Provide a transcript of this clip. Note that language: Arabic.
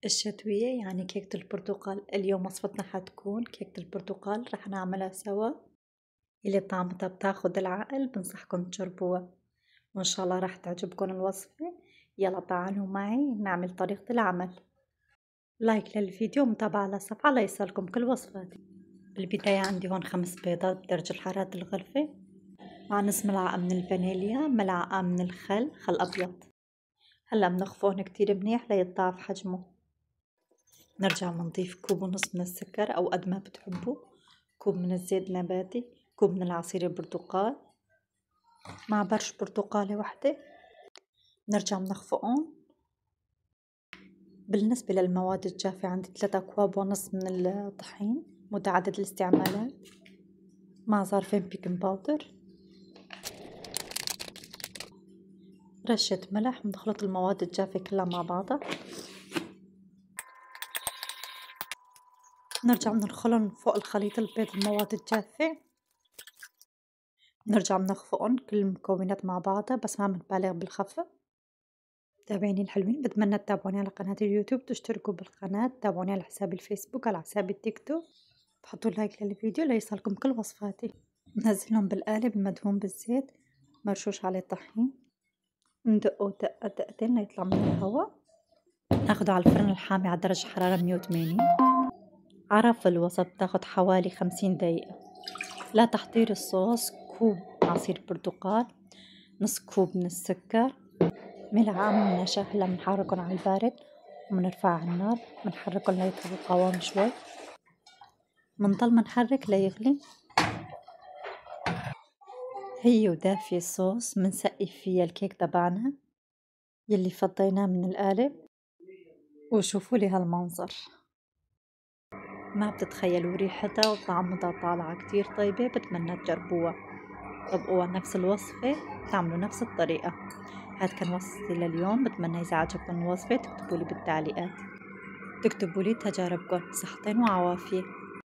الشتوية يعني كيكة البرتقال. اليوم وصفتنا حتكون كيكة البرتقال، رح نعملها سوا. اللي طعمتها بتاخد العقل بنصحكم تجربوها، وإن شاء الله رح تعجبكم الوصفة. يلا تعالوا معي نعمل طريقة العمل. لايك للفيديو ومتابعة للصفحة ليصلكم كل وصفاتي. بالبداية عندي هون 5 بيضات بدرجة حرارة الغرفة، مع نص ملعقة من الفانيليا، ملعقة من خل أبيض. هلا بنخفقهم كتير منيح ليتضاعف حجمه. نرجع بنضيف كوب ونص من السكر أو قد ما بتحبوا، كوب من الزيت النباتي، كوب من العصير البرتقال مع برش برتقالة واحدة. نرجع بنخفقهم. بالنسبة للمواد الجافة عندي 3 أكواب ونص من الطحين متعدد الاستعمالات مع ظرفين بيكنج باودر، رشة ملح. بنخلط المواد الجافة كلها مع بعضها. نرجع بنخلهم فوق الخليط البيض المواد الجافة. نرجع بنخفقهم كل المكونات مع بعضها، بس ما بنبالغ بالخفق. متابعيني الحلوين، بتمنى تتابعوني على قناة اليوتيوب، تشتركوا بالقناة، تتابعوني على حساب الفيسبوك، على حساب التيك توك، تحطوا لايك للفيديو ليصلكم كل وصفاتي. بنزلهم بالقالب المدهون بالزيت مرشوش عليه طحين، ندقه دقة دقتين ليطلع من الهواء. ناخده على الفرن الحامي على درجة حرارة 180. عرف الوسط بتاخد حوالي 50 دقيقة. لتحضير الصوص: كوب عصير برتقال، نص كوب من السكر، ملعقة من النشا. هلا بنحركن على البارد وبنرفع على النار، بنحركن ليطلع القوام شوي، بنضل بنحرك ليغلي. هي ودافية الصوص بنسقي فيها الكيك تبعنا يلي فضيناه من القالب. وشوفوا لي هالمنظر، ما بتتخيلوا ريحتها وطعمتها طالعة كتير طيبة. بتمنى تجربوها، طبقوها نفس الوصفة، تعملوا نفس الطريقة. هاد كان وصفتي لليوم. بتمنى إذا عجبكم الوصفة تكتبوا لي بالتعليقات، تكتبوا لي تجاربكم. صحتين وعوافية.